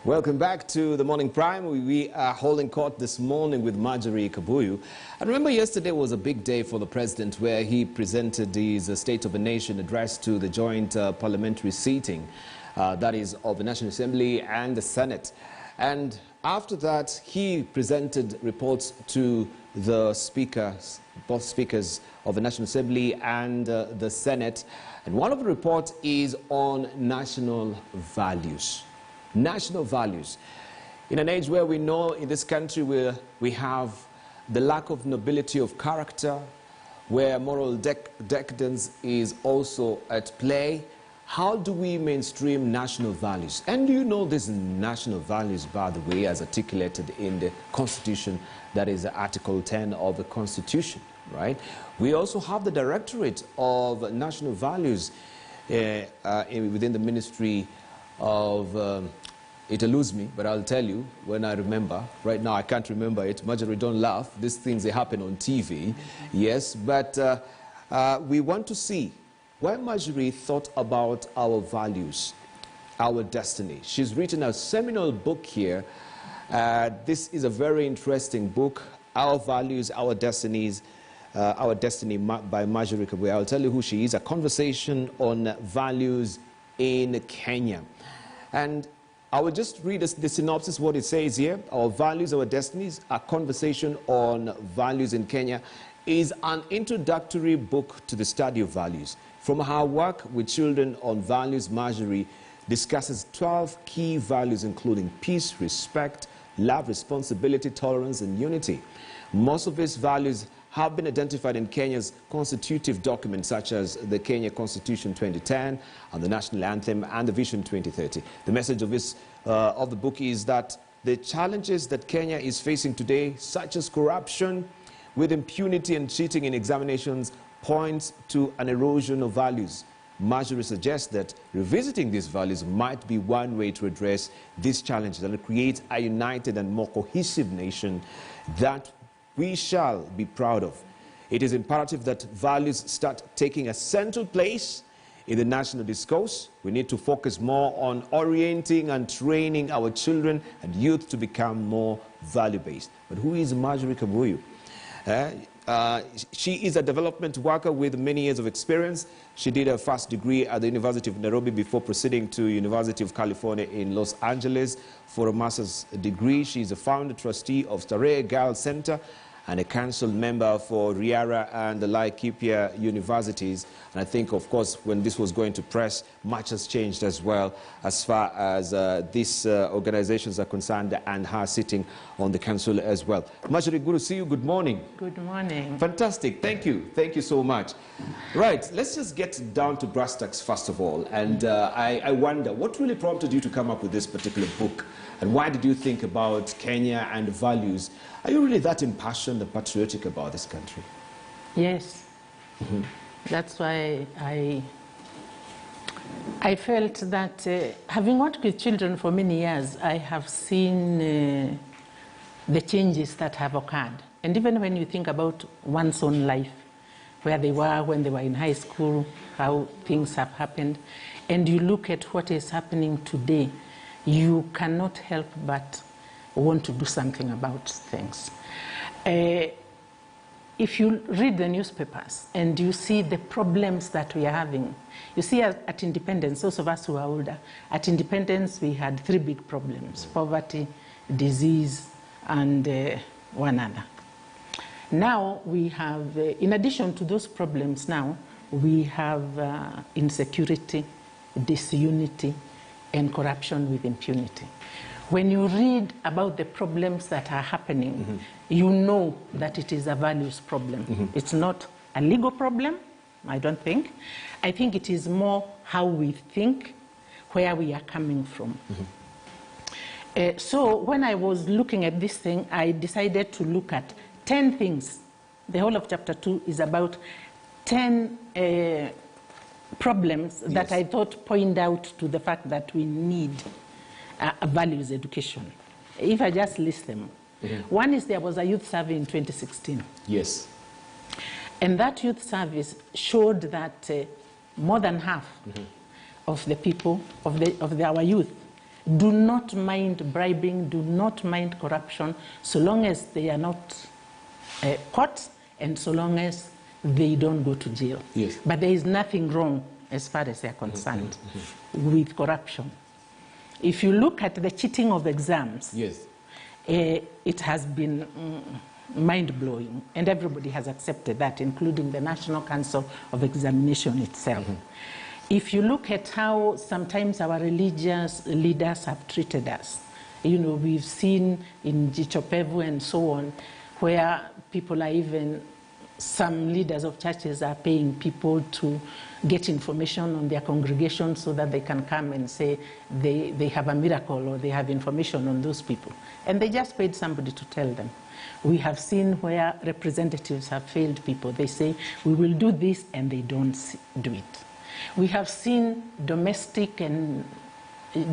Welcome back to the Morning Prime. We are holding court this morning with Margery Kabuyu. And remember, yesterday was a big day for the president where he presented his State of the Nation address to the joint parliamentary seating, that is of the National Assembly and the Senate. And after that, he presented reports to the speakers, both speakers of the National Assembly and the Senate. And one of the reports is on national values. National values. In an age where we know in this country where we have the lack of nobility of character, where moral decadence is also at play, how do we mainstream national values? And do you know these national values, by the way, as articulated in the Constitution, that is Article 10 of the Constitution, right? We also have the Directorate of National Values within the Ministry of... It eludes me, but I'll tell you when I remember. Right now, I can't remember it. Marjorie, don't laugh. These things, they happen on TV. Yes, but we want to see why Marjorie thought about our values, our destiny. She's written a seminal book here. This is a very interesting book, Our Values, Our Destinies, Our Destiny by Margery Kabuyu. I'll tell you who she is, a conversation on values in Kenya. And I will just read the synopsis, what it says here. Our Values, Our Destinies, a conversation on values in Kenya, is an introductory book to the study of values. From her work with children on values, Marjorie discusses 12 key values, including peace, respect, love, responsibility, tolerance, and unity. Most of these values have been identified in Kenya's constitutive documents, such as the Kenya Constitution 2010 and the National Anthem and the Vision 2030. The message of the book is that the challenges that Kenya is facing today, such as corruption with impunity and cheating in examinations, points to an erosion of values. Marjorie suggests that revisiting these values might be one way to address these challenges and create a united and more cohesive nation that we shall be proud of. It is imperative that values start taking a central place in the national discourse. We need to focus more on orienting and training our children and youth to become more value-based. But who is Margery Kabuyu? She is a development worker with many years of experience. She did her first degree at the University of Nairobi before proceeding to University of California in Los Angeles for a master's degree. She is a founder trustee of Starehe Girls Center and a council member for Riara and the Laikipia universities. And I think, of course, when this was going to press, much has changed as well as far as these organizations are concerned and her sitting on the council as well. Marjorie, good to see you. Good morning. Good morning. Fantastic. Thank you. Thank you so much. Right. Let's just get down to brass tacks first of all. And I wonder, what really prompted you to come up with this particular book? And why did you think about Kenya and values? Are you really that impassioned and patriotic about this country? Yes. Mm-hmm. That's why I felt that having worked with children for many years, I have seen the changes that have occurred. And even when you think about one's own life, where they were when they were in high school, how things have happened, and you look at what is happening today, you cannot help but want to do something about things. If you read the newspapers and you see the problems that we are having, you see at independence, those of us who are older, at independence we had 3 big problems: poverty, disease, and one other. Now we have, in addition to those problems now, we have insecurity, disunity, and corruption with impunity. When you read about the problems that are happening, mm-hmm. you know that it is a values problem. Mm-hmm. It's not a legal problem, I don't think. I think it is more how we think, where we are coming from. Mm-hmm. So when I was looking at this thing, I decided to look at 10 things. The whole of chapter 2 is about 10 problems yes. that I thought point out to the fact that we need a values education. If I just list them. Mm-hmm. One is there was a youth survey in 2016. Yes. And that youth service showed that more than half mm-hmm. of the people, our youth, do not mind bribing, do not mind corruption, so long as they are not caught and so long as they don't go to jail. Yes. But there is nothing wrong, as far as they are concerned, with corruption. If you look at the cheating of exams, Yes. It has been mind-blowing, and everybody has accepted that, including the National Council of Examination itself. If you look at how sometimes our religious leaders have treated us, you know, we've seen in Jichopevu and so on, where people are even, some leaders of churches are paying people to get information on their congregation so that they can come and say they have a miracle or they have information on those people. And they just paid somebody to tell them. We have seen where representatives have failed people. They say, we will do this, and they don't do it. We have seen domestic and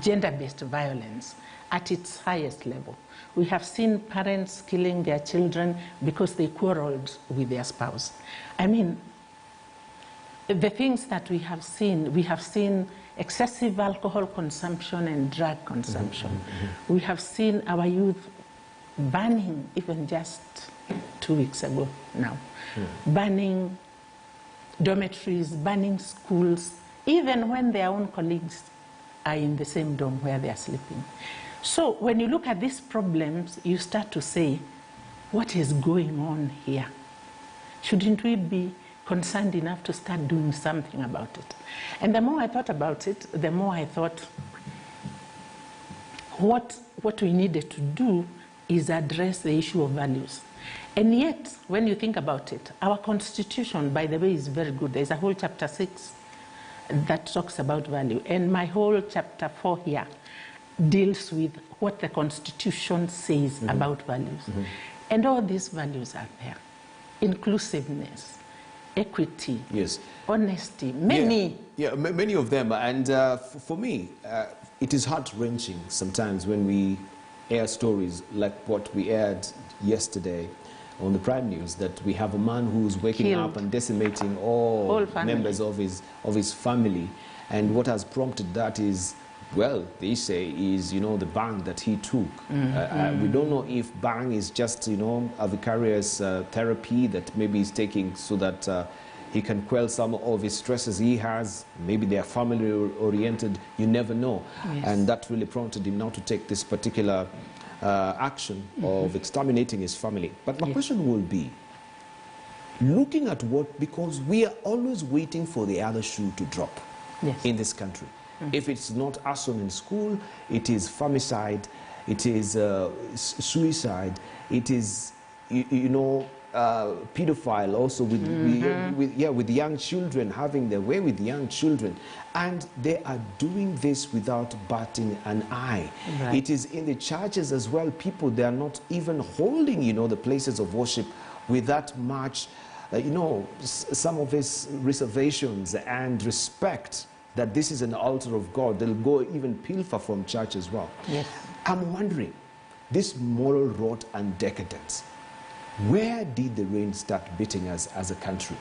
gender-based violence at its highest level. We have seen parents killing their children because they quarreled with their spouse. I mean, the things that we have seen excessive alcohol consumption and drug consumption. We have seen our youth banning, even just 2 weeks ago now, banning dormitories, banning schools, even when their own colleagues are in the same dorm where they are sleeping. So when you look at these problems, you start to say, what is going on here? Shouldn't we be concerned enough to start doing something about it? And the more I thought about it, the more I thought, what we needed to do is address the issue of values. And yet, when you think about it, our Constitution, by the way, is very good. There's a whole chapter 6 that talks about value. And my whole chapter 4 here deals with what the Constitution says about values. And all these values are there. Inclusiveness, equity, yes, honesty, many. Yeah, many of them. And for me, it is heart-wrenching sometimes when we air stories like what we aired yesterday on the Prime News, that we have a man who's waking up and decimating all members of his family. And what has prompted that is, well, they say is, you know, the bang that he took. We don't know if bang is just, you know, a vicarious therapy that maybe he's taking so that he can quell some of his stresses he has. Maybe they are family oriented, you never know. Yes. And that really prompted him now to take this particular action of exterminating his family. But my question will be, looking at what, because we are always waiting for the other shoe to drop in this country. If it's not arson in school, it is femicide, it is suicide, it is, you know, pedophile also with young children, having their way with young children. And they are doing this without batting an eye. Right. It is in the churches as well. People, they are not even holding, you know, the places of worship with that much, you know, some of these reservations and respect that this is an altar of God. They'll go even pilfer from church as well. Yes. I'm wondering, this moral rot and decadence, where did the rain start beating us as a country?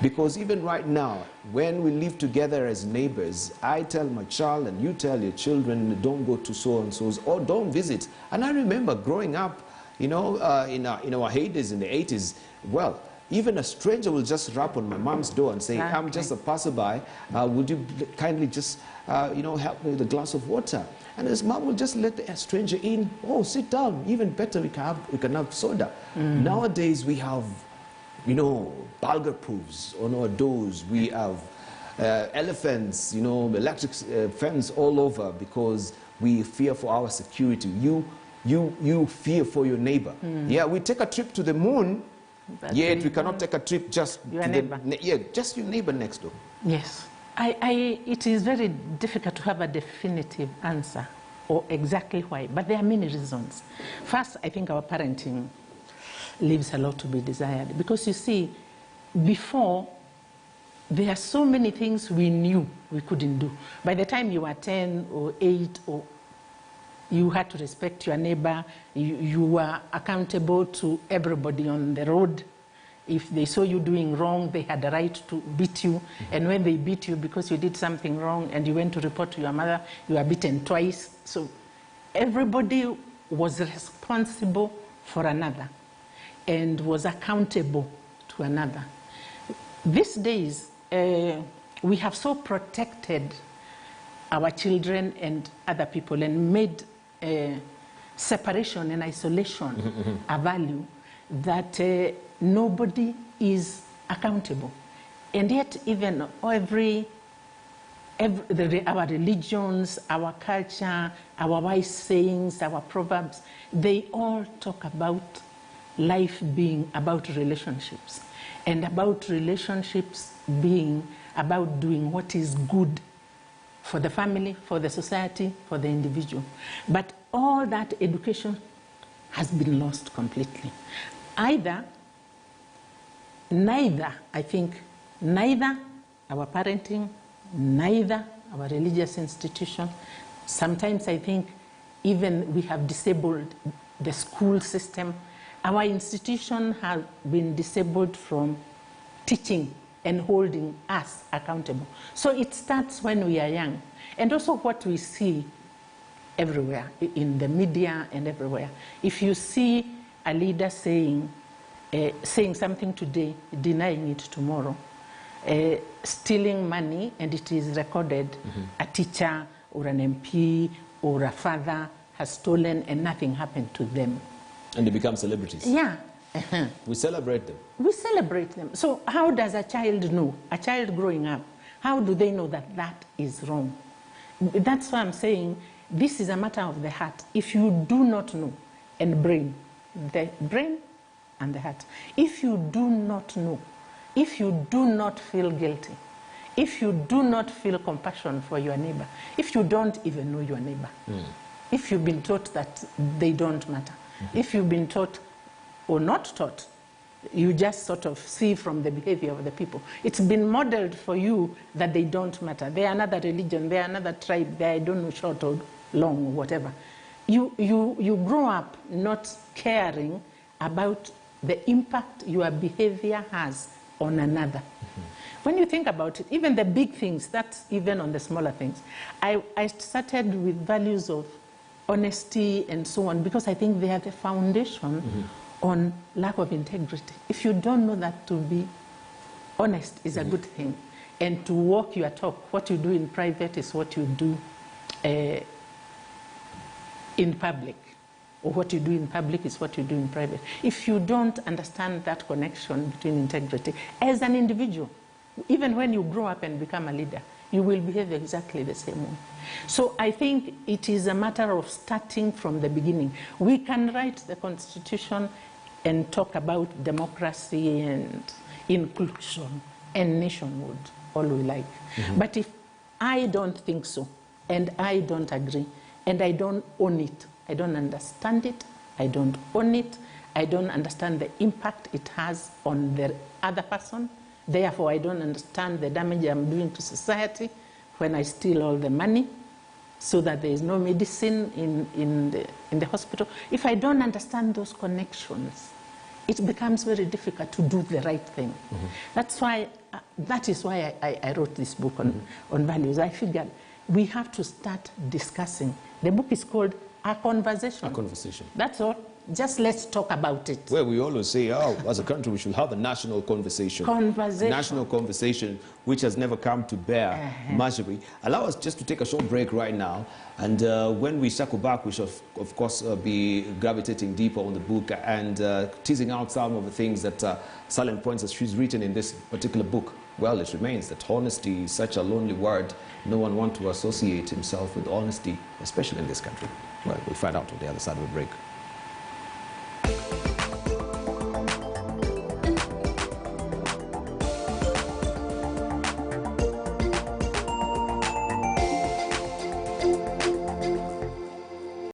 Because even right now, when we live together as neighbors, I tell my child and you tell your children, don't go to so-and-so's or don't visit. And I remember growing up, you know, in our heydays in the 80s, well, even a stranger will just rap on my mom's door and say, I'm just a passerby, would you kindly just, you know, help me with a glass of water? And his mom will just let the stranger in. Oh, sit down. Even better, we can have soda. Nowadays, we have, you know, bulgar proofs on our doors. We have elephants, you know, electric fence all over because we fear for our security. You fear for your neighbor. Yeah, we take a trip to the moon, yet we cannot take a trip just your neighbor. Just your neighbor next door. Yes. It is very difficult to have a definitive answer or exactly why, but there are many reasons. First, I think our parenting leaves a lot to be desired, because you see, before, there are so many things we knew we couldn't do. By the time you were 10 or 8, or you had to respect your neighbor, you were accountable to everybody on the road, If they saw you doing wrong, they had the right to beat you. And when they beat you because you did something wrong and you went to report to your mother, you were beaten twice. So everybody was responsible for another and was accountable to another. These days, we have so protected our children and other people and made separation and isolation a value that nobody is accountable. And yet even our religions, our culture, our wise sayings, our proverbs, they all talk about life being about relationships, and about relationships being about doing what is good for the family, for the society, for the individual. But all that education has been lost completely. Neither our parenting, neither our religious institution. Sometimes I think even we have disabled the school system. Our institution has been disabled from teaching and holding us accountable. So it starts when we are young. And also what we see everywhere, in the media and everywhere. If you see a leader saying something today, denying it tomorrow, stealing money, and it is recorded, a teacher or an MP or a father has stolen and nothing happened to them. And they become celebrities. Yeah. We celebrate them. We celebrate them. So how does a child know, a child growing up, how do they know that that is wrong? That's why I'm saying this is a matter of the heart. If you do not know, and brain, the brain and the heart. If you do not know, if you do not feel guilty, if you do not feel compassion for your neighbor, if you don't even know your neighbor, if you've been taught that they don't matter, if you've been taught or not taught, you just sort of see from the behavior of the people. It's been modeled for you that they don't matter. They're another religion, they're another tribe, they're, I don't know, short or long or whatever. You grow up not caring about the impact your behavior has on another. When you think about it, even the big things, that's even on the smaller things. I started with values of honesty and so on, because I think they are the foundation on lack of integrity. If you don't know that to be honest is a good thing, and to walk your talk, what you do in private is what you do in public, or what you do in public is what you do in private. If you don't understand that connection between integrity, as an individual, even when you grow up and become a leader, you will behave exactly the same way. So I think it is a matter of starting from the beginning. We can write the Constitution and talk about democracy and inclusion and nationhood, all we like. But if I don't think so, and I don't agree, and I don't own it, I don't understand it, I don't own it, I don't understand the impact it has on the other person, therefore I don't understand the damage I'm doing to society when I steal all the money so that there is no medicine in the hospital. If I don't understand those connections, it becomes very difficult to do the right thing. That's why, that is why I wrote this book on values. I figured we have to start discussing. The book is called A Conversation. A Conversation. That's all. Just let's talk about it. Well, we always say, oh, as a country, we should have a national conversation. National conversation, which has never come to bear. Marjorie, allow us just to take a short break right now. And when we circle back, we shall, of course, be gravitating deeper on the book and teasing out some of the things that salient points that she's written in this particular book. Well, it remains that honesty is such a lonely word. No one wants to associate himself with honesty, especially in this country. Well, we'll find out on the other side of the break.